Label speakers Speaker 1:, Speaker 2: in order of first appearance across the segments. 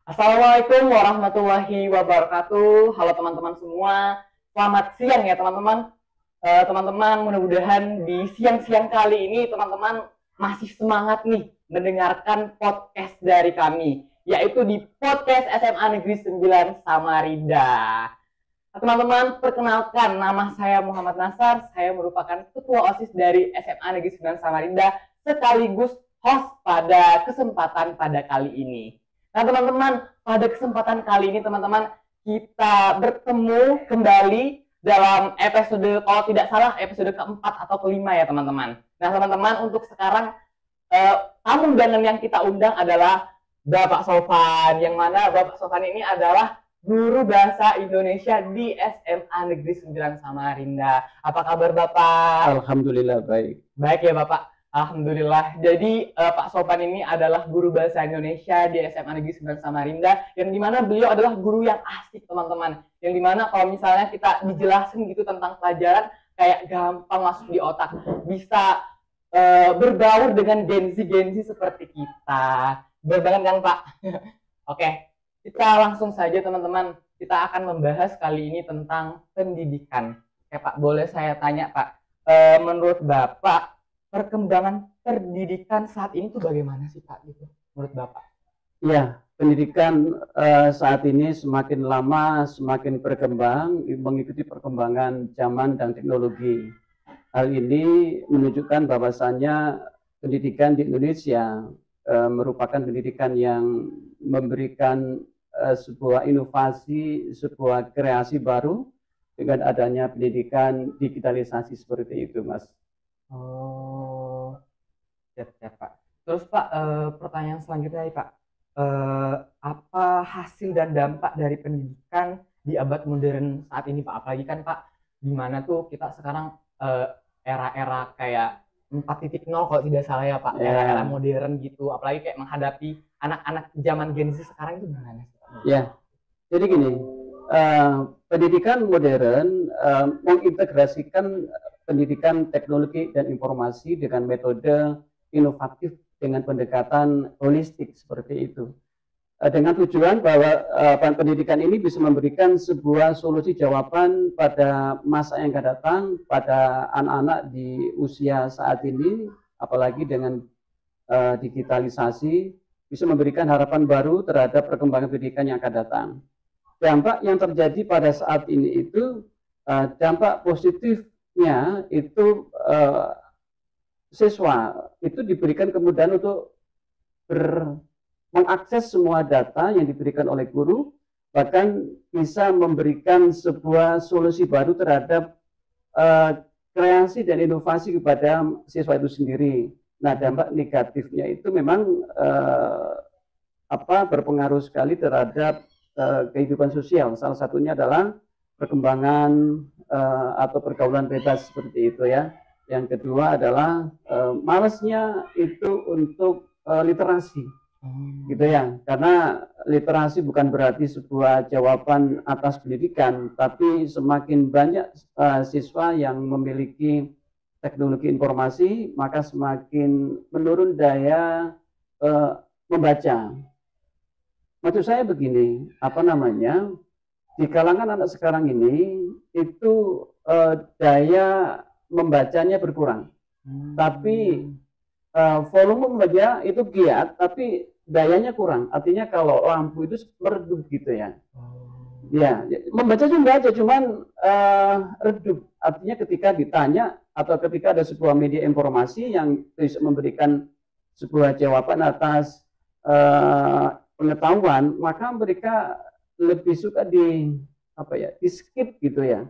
Speaker 1: Assalamualaikum warahmatullahi wabarakatuh. Halo teman-teman semua. Selamat siang ya teman-teman. Teman-teman, mudah-mudahan di siang-siang kali ini teman-teman masih semangat nih mendengarkan podcast dari kami, yaitu di podcast SMA Negeri 9 Samarinda. Nah, teman-teman, perkenalkan nama saya Muhammad Nasar. Saya merupakan ketua OSIS dari SMA Negeri 9 Samarinda sekaligus host pada kesempatan pada kali ini. Nah, teman-teman, pada kesempatan kali ini teman-teman kita bertemu kembali dalam episode, kalau tidak salah episode keempat atau kelima ya teman-teman. Nah, teman-teman, untuk sekarang tamu undangan yang kita undang adalah Bapak Sofan, yang mana Bapak Sofan ini adalah guru bahasa Indonesia di SMA Negeri 9 Samarinda. Apa kabar Bapak?
Speaker 2: Alhamdulillah baik.
Speaker 1: Baik ya Bapak. Alhamdulillah. Jadi Pak Sofan ini adalah guru bahasa Indonesia di SMA Negeri 9 Samarinda, yang dimana beliau adalah guru yang asik teman-teman. Yang dimana kalau misalnya kita dijelasin gitu tentang pelajaran, kayak gampang masuk di otak. Bisa berbaur dengan Gen Z seperti kita. Benar banget kan Pak? Oke, kita langsung saja teman-teman. Kita akan membahas kali ini tentang pendidikan. Oke Pak, boleh saya tanya Pak, menurut Bapak perkembangan pendidikan saat ini tuh bagaimana sih Pak gitu menurut Bapak?
Speaker 2: Ya, pendidikan saat ini semakin lama semakin berkembang mengikuti perkembangan zaman dan teknologi. Hal ini menunjukkan bahwasannya pendidikan di Indonesia merupakan pendidikan yang memberikan sebuah inovasi, sebuah kreasi baru dengan adanya pendidikan digitalisasi seperti itu, Mas.
Speaker 1: Oh, siap Pak. Terus Pak, pertanyaan selanjutnya Pak, apa hasil dan dampak dari pendidikan di abad modern saat ini Pak? Apalagi kan Pak, di mana tuh kita sekarang era-era kayak 4.0 kalau tidak salah ya Pak, era-era modern gitu, apalagi kayak menghadapi anak-anak zaman Gen Z sekarang itu gimana sih Pak?
Speaker 2: Ya, jadi gini, pendidikan modern mengintegrasikan pendidikan teknologi dan informasi dengan metode inovatif dengan pendekatan holistik seperti itu. Dengan tujuan bahwa pendidikan ini bisa memberikan sebuah solusi jawaban pada masa yang akan datang, pada anak-anak di usia saat ini, apalagi dengan digitalisasi, bisa memberikan harapan baru terhadap perkembangan pendidikan yang akan datang. Dampak yang terjadi pada saat ini itu, dampak positifnya itu siswa itu diberikan kemudahan untuk mengakses semua data yang diberikan oleh guru, bahkan bisa memberikan sebuah solusi baru terhadap kreasi dan inovasi kepada siswa itu sendiri. Nah, dampak negatifnya itu memang berpengaruh sekali terhadap kehidupan sosial. Salah satunya adalah perkembangan atau pergaulan bebas seperti itu ya. Yang kedua adalah malasnya itu untuk literasi, gitu ya. Karena literasi bukan berarti sebuah jawaban atas pendidikan, tapi semakin banyak siswa yang memiliki teknologi informasi, maka semakin menurun daya membaca. Maksud saya begini, di kalangan anak sekarang ini itu daya membacanya berkurang, tapi volume membaca itu giat, tapi dayanya kurang. Artinya kalau lampu itu meredup gitu ya. Ya, membaca juga aja, cuman redup. Artinya ketika ditanya atau ketika ada sebuah media informasi yang bisa memberikan sebuah jawaban atas pengetahuan, maka mereka lebih suka di skip gitu ya.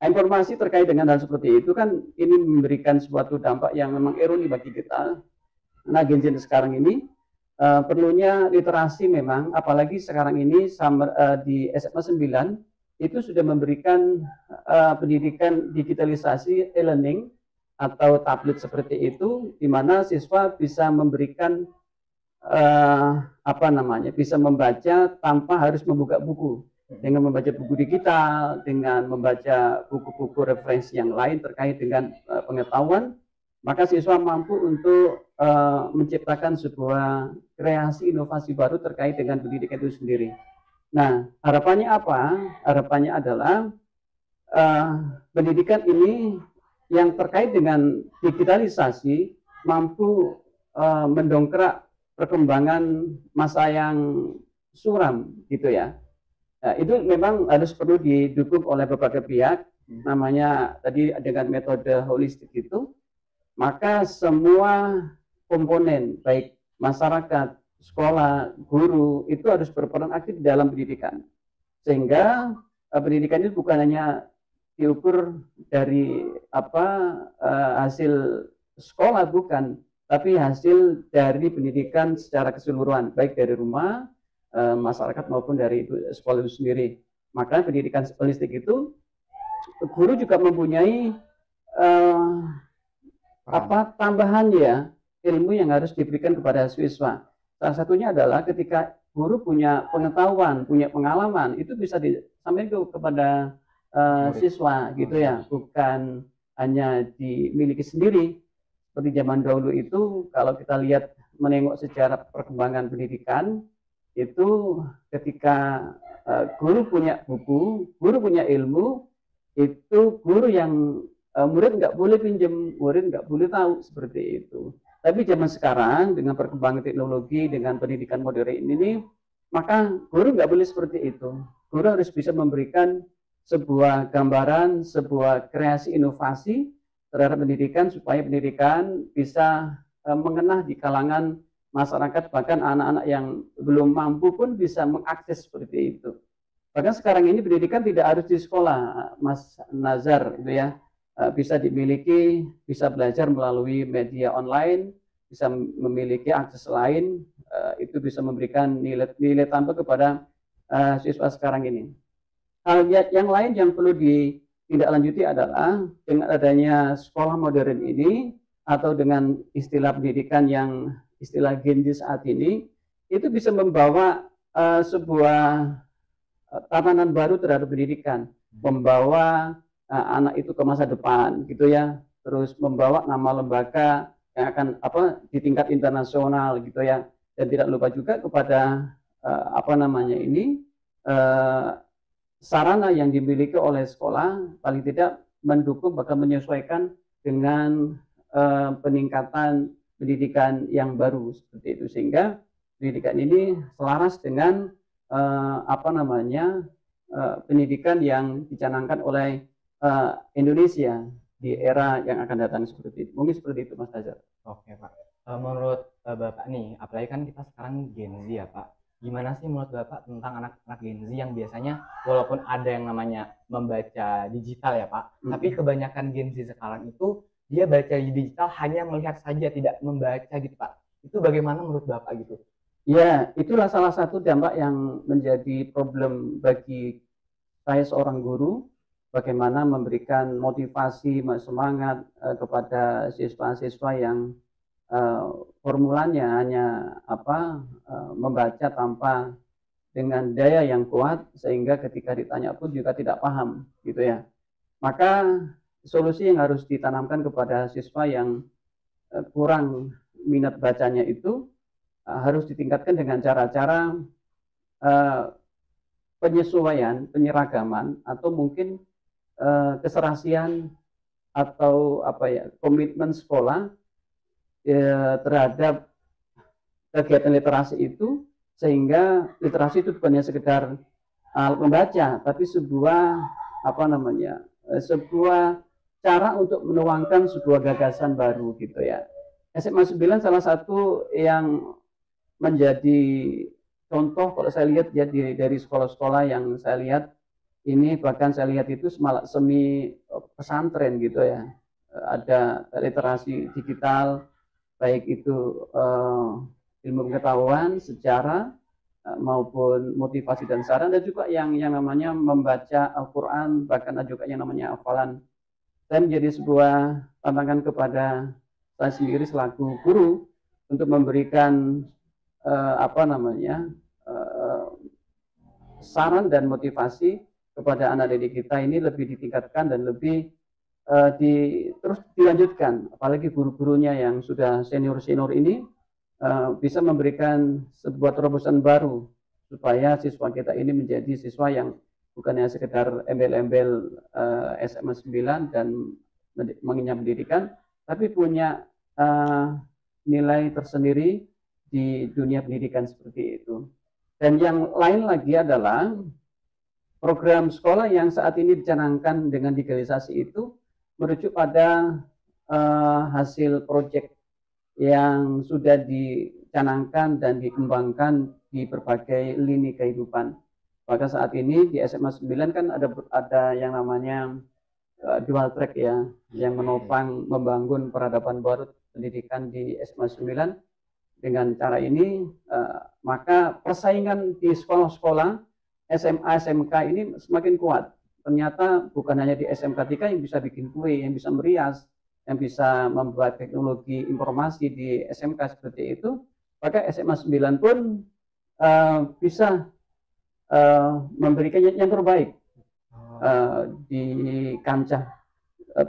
Speaker 2: Informasi terkait dengan hal seperti itu kan ini memberikan suatu dampak yang memang ironi bagi kita. Nah, Gen Z sekarang ini perlunya literasi memang, apalagi sekarang ini di SMA 9 itu sudah memberikan pendidikan digitalisasi e-learning atau tablet seperti itu, di mana siswa bisa memberikan bisa membaca tanpa harus membuka buku. Dengan membaca buku digital, dengan membaca buku-buku referensi yang lain terkait dengan pengetahuan, maka siswa mampu untuk menciptakan sebuah kreasi inovasi baru terkait dengan pendidikan itu sendiri. Nah, harapannya apa? Harapannya adalah pendidikan ini yang terkait dengan digitalisasi mampu mendongkrak perkembangan masa yang suram gitu ya. Nah, itu memang harus perlu didukung oleh berbagai pihak, namanya tadi dengan metode holistik itu, maka semua komponen baik masyarakat, sekolah, guru itu harus berperan aktif dalam pendidikan. Sehingga pendidikan itu bukan hanya diukur dari hasil sekolah, bukan, tapi hasil dari pendidikan secara keseluruhan, baik dari rumah, masyarakat maupun dari sekolah itu sendiri. Maka pendidikan holistik itu guru juga mempunyai tambahan ya, ilmu yang harus diberikan kepada siswa. Salah satunya adalah ketika guru punya pengetahuan, punya pengalaman, itu bisa disampaikan kepada siswa gitu ya, bukan hanya dimiliki sendiri. Seperti zaman dahulu itu, kalau kita lihat menengok sejarah perkembangan pendidikan, itu ketika guru punya buku, guru punya ilmu, itu guru yang murid nggak boleh pinjam, murid nggak boleh tahu, seperti itu. Tapi zaman sekarang dengan perkembangan teknologi, dengan pendidikan modern ini, maka guru nggak boleh seperti itu. Guru harus bisa memberikan sebuah gambaran, sebuah kreasi inovasi terhadap pendidikan supaya pendidikan bisa mengena di kalangan masyarakat, bahkan anak-anak yang belum mampu pun bisa mengakses seperti itu. Bahkan sekarang ini pendidikan tidak harus di sekolah, Mas Nazar, itu ya, bisa dimiliki, bisa belajar melalui media online, bisa memiliki akses lain, itu bisa memberikan nilai tambah kepada siswa sekarang ini. Hal yang lain yang perlu ditindaklanjuti adalah dengan adanya sekolah modern ini, atau dengan istilah pendidikan yang istilah Gen Z saat ini, itu bisa membawa sebuah tatanan baru terhadap pendidikan, membawa anak itu ke masa depan gitu ya, terus membawa nama lembaga yang akan di tingkat internasional gitu ya, dan tidak lupa juga kepada sarana yang dimiliki oleh sekolah paling tidak mendukung bahkan menyesuaikan dengan peningkatan pendidikan yang baru seperti itu, sehingga pendidikan ini selaras dengan pendidikan yang dicanangkan oleh Indonesia di era yang akan datang seperti itu. Mungkin seperti itu, Mas Nazar.
Speaker 3: Oke, Pak. Menurut Bapak nih, apalagi kan kita sekarang Gen Z ya, Pak. Gimana sih menurut Bapak tentang anak-anak Gen Z yang biasanya walaupun ada yang namanya membaca digital ya, Pak, tapi kebanyakan Gen Z sekarang itu dia baca di digital hanya melihat saja, tidak membaca gitu, Pak. Itu bagaimana menurut Bapak gitu?
Speaker 2: Ya, itulah salah satu dampak yang menjadi problem bagi saya seorang guru, bagaimana memberikan motivasi, semangat kepada siswa-siswa yang formulannya hanya membaca tanpa dengan daya yang kuat, sehingga ketika ditanya pun juga tidak paham gitu ya. Maka solusi yang harus ditanamkan kepada siswa yang kurang minat bacanya itu harus ditingkatkan dengan cara-cara penyesuaian, penyeragaman, atau mungkin keserasian atau komitmen sekolah terhadap kegiatan literasi itu, sehingga literasi itu bukan hanya sekedar membaca, tapi sebuah sebuah cara untuk menuangkan sebuah gagasan baru gitu ya. SMA 9 salah satu yang menjadi contoh kalau saya lihat ya dari sekolah-sekolah yang saya lihat ini, bahkan saya lihat itu semi pesantren gitu ya, ada literasi digital, baik itu ilmu pengetahuan, sejarah maupun motivasi dan saran, dan juga yang namanya membaca Al-Quran, bahkan juga yang namanya hafalan. Dan menjadi sebuah tantangan kepada saya sendiri selaku guru untuk memberikan saran dan motivasi kepada anak didik kita ini lebih ditingkatkan dan lebih terus dilanjutkan, apalagi guru-gurunya yang sudah senior-senior ini bisa memberikan sebuah terobosan baru supaya siswa kita ini menjadi siswa yang bukannya sekedar embel-embel SMA 9 dan mengenyam pendidikan, tapi punya nilai tersendiri di dunia pendidikan seperti itu. Dan yang lain lagi adalah program sekolah yang saat ini dicanangkan dengan digitalisasi itu merujuk pada hasil proyek yang sudah dicanangkan dan dikembangkan di berbagai lini kehidupan. Maka saat ini di SMA 9 kan ada yang namanya dual track ya, yang menopang membangun peradaban baru pendidikan di SMA 9. Dengan cara ini maka persaingan di sekolah-sekolah SMA SMK ini semakin kuat. Ternyata bukan hanya di SMK 3 yang bisa bikin kue, yang bisa merias, yang bisa membuat teknologi informasi di SMK seperti itu, maka SMA 9 pun bisa memberikan yang terbaik di kancah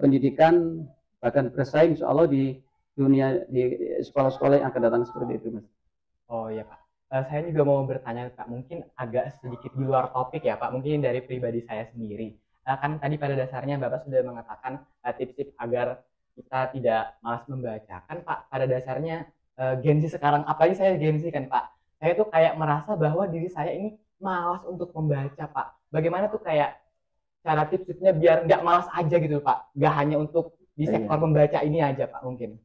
Speaker 2: pendidikan, bahkan bersaing insya Allah di dunia, di sekolah-sekolah yang akan datang seperti itu, Mas.
Speaker 3: Oh iya Pak. Saya juga mau bertanya Pak, mungkin agak sedikit di luar topik ya Pak, mungkin dari pribadi saya sendiri. Kan tadi pada dasarnya Bapak sudah mengatakan tips-tips agar kita tidak malas membaca. Kan Pak, pada dasarnya Gen Z sekarang, apalagi saya Gen Z kan Pak, saya tuh kayak merasa bahwa diri saya ini malas untuk membaca Pak. Bagaimana tuh kayak cara tips-tipsnya biar nggak malas aja gitu Pak, nggak hanya untuk di sektor membaca ini aja Pak mungkin.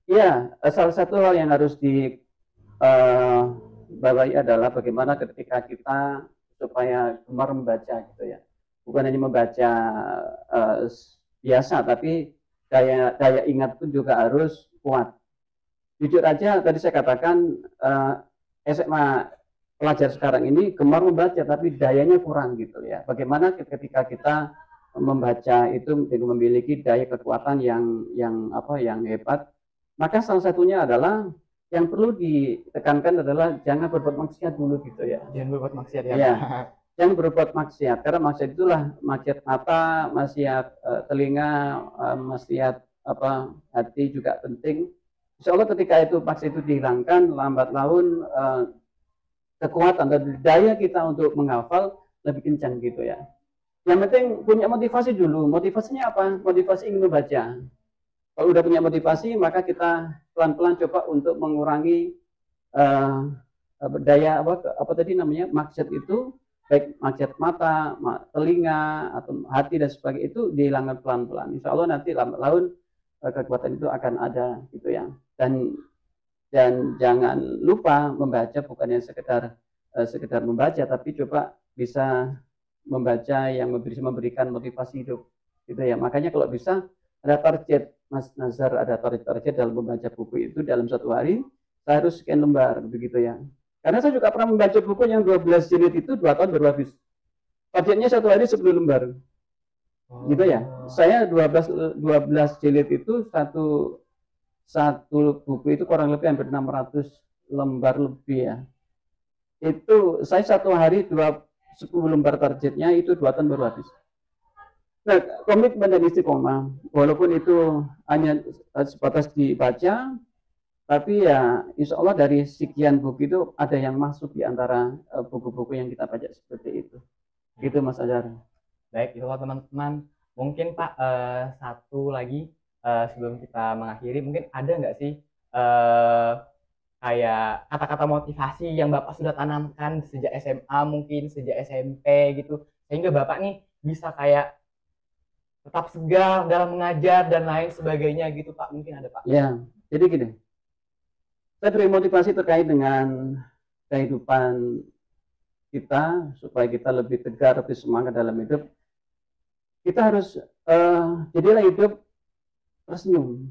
Speaker 2: Iya, salah satu hal yang harus di bawahi adalah bagaimana ketika kita supaya gemar membaca gitu ya. Bukan hanya membaca biasa, tapi daya ingat pun juga harus kuat. Jujur aja tadi saya katakan SMA pelajar sekarang ini gemar membaca tapi dayanya kurang gitu ya. Bagaimana ketika kita membaca itu memiliki daya kekuatan yang hebat, maka salah satunya adalah yang perlu ditekankan adalah jangan berbuat maksiat dulu gitu ya.
Speaker 3: Jangan berbuat maksiat ya.
Speaker 2: Ya. Jangan berbuat maksiat, karena maksiat itulah maksiat mata, maksiat telinga, maksiat hati juga penting. Insya Allah ketika itu maksiat itu dihilangkan, lambat laun kekuatan dan daya kita untuk menghafal lebih kencang gitu ya. Yang penting punya motivasi dulu. Motivasinya apa? Motivasi ingin membaca. Kalau udah punya motivasi, maka kita pelan-pelan coba untuk mengurangi daya apa tadi namanya maksiat itu, baik maksiat mata, telinga atau hati dan sebagainya itu dihilangkan pelan-pelan. Insya Allah nanti lambat laun kekuatan itu akan ada gitu ya. Dan jangan lupa membaca bukannya sekedar membaca, tapi coba bisa membaca yang bisa memberikan motivasi hidup gitu ya. Makanya kalau bisa ada target, Mas Nazar, ada target dalam membaca buku itu dalam satu hari saya harus sekian lembar begitu ya. Karena saya juga pernah membaca buku yang 12 jilid itu 2 tahun baru habis. Targetnya satu hari 10 lembar. Gitu ya. Saya 12 jilid itu satu buku itu kurang lebih hampir 600 lembar lebih ya. Itu saya satu hari 10 lembar targetnya itu 2 tahun baru habis. Nah, komitmen dan istiqomah, walaupun itu hanya sebatas dibaca, tapi ya insya Allah dari sekian buku itu ada yang masuk di antara buku-buku yang kita baca seperti itu. Gitu Mas Azhar.
Speaker 3: Baik, itulah teman-teman. Mungkin Pak satu lagi sebelum kita mengakhiri, mungkin ada nggak sih kayak kata-kata motivasi yang Bapak sudah tanamkan sejak SMA mungkin, sejak SMP gitu, sehingga Bapak nih bisa kayak tetap segar dalam mengajar dan lain sebagainya gitu Pak, mungkin ada Pak?
Speaker 2: Ya, jadi gini, saya beri motivasi terkait dengan kehidupan kita supaya kita lebih tegar, lebih semangat dalam hidup. Kita harus jadilah hidup tersenyum.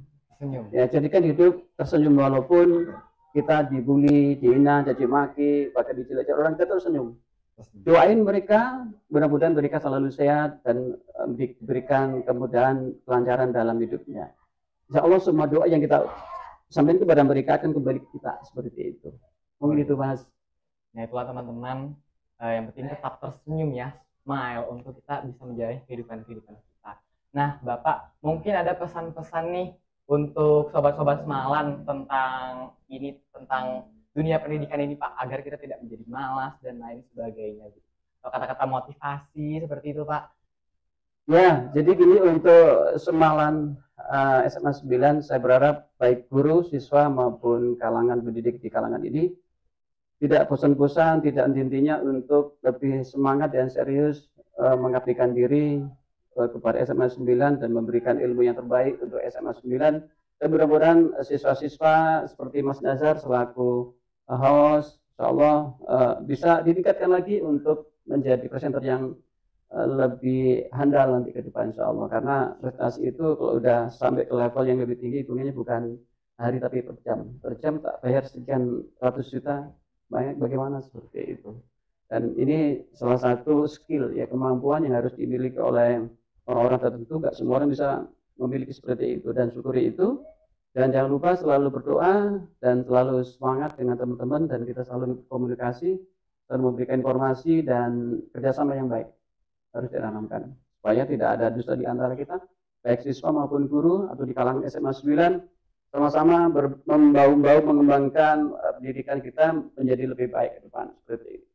Speaker 2: Ya, jadikan hidup tersenyum walaupun kita dibully, dihina, caci maki, bahkan dijelek-jelekan orang, kita tersenyum. Doain mereka, mudah-mudahan mereka selalu sehat dan diberikan kemudahan, kelancaran dalam hidupnya. Insya Allah semua doa yang kita sampaikan kepada mereka akan kembali ke kita seperti itu. Mungkin itu Mas.
Speaker 3: Nah itulah teman-teman, yang penting tetap tersenyum ya, smile untuk kita bisa menjalani kehidupan kita. Nah, Bapak mungkin ada pesan-pesan nih untuk sobat-sobat Semalan tentang ini, tentang dunia pendidikan ini Pak, agar kita tidak menjadi malas dan lain sebagainya gitu. Atau kata-kata motivasi seperti itu Pak.
Speaker 2: Ya, jadi gini, untuk Semalan SMA 9, saya berharap baik guru, siswa maupun kalangan pendidik di kalangan ini tidak bosan-bosan, tidak henti-hentinya untuk lebih semangat dan serius mengabdikan diri kepada SMA 9 dan memberikan ilmu yang terbaik untuk SMA 9. Dan mudah-mudahan siswa-siswa seperti Mas Nazar selaku host, insya Allah bisa ditingkatkan lagi untuk menjadi presenter yang lebih handal nanti ke depan insya Allah, karena prestasi itu kalau udah sampai ke level yang lebih tinggi hitungnya bukan hari tapi per jam tak bayar sekian ratus juta, banyak bagaimana seperti itu. Dan ini salah satu skill ya, kemampuan yang harus dimiliki oleh orang-orang tertentu, nggak semua orang bisa memiliki seperti itu, dan syukuri itu. Dan jangan lupa selalu berdoa dan selalu semangat dengan teman-teman, dan kita selalu komunikasi dan memberikan informasi dan kerjasama yang baik harus ditanamkan supaya tidak ada dusta di antara kita, baik siswa maupun guru atau di kalangan SMA 9, sama-sama membaur mengembangkan pendidikan kita menjadi lebih baik ke depan seperti ini.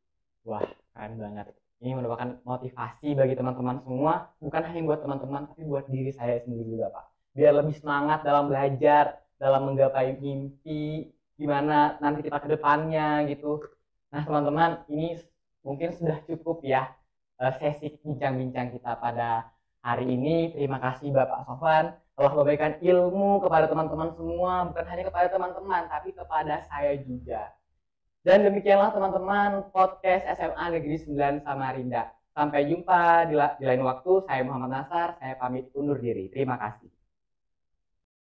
Speaker 3: Wah, keren banget. Ini merupakan motivasi bagi teman-teman semua, bukan hanya buat teman-teman, tapi buat diri saya sendiri juga, Pak. Biar lebih semangat dalam belajar, dalam menggapai mimpi, gimana nanti kita ke depannya gitu. Nah, teman-teman, ini mungkin sudah cukup ya sesi bincang-bincang kita pada hari ini. Terima kasih Bapak Sofwan telah memberikan ilmu kepada teman-teman semua, bukan hanya kepada teman-teman, tapi kepada saya juga. Dan demikianlah teman-teman podcast SMA Negeri 9 Samarinda. Sampai jumpa di lain waktu. Saya Muhammad Nasar, saya pamit undur diri. Terima kasih.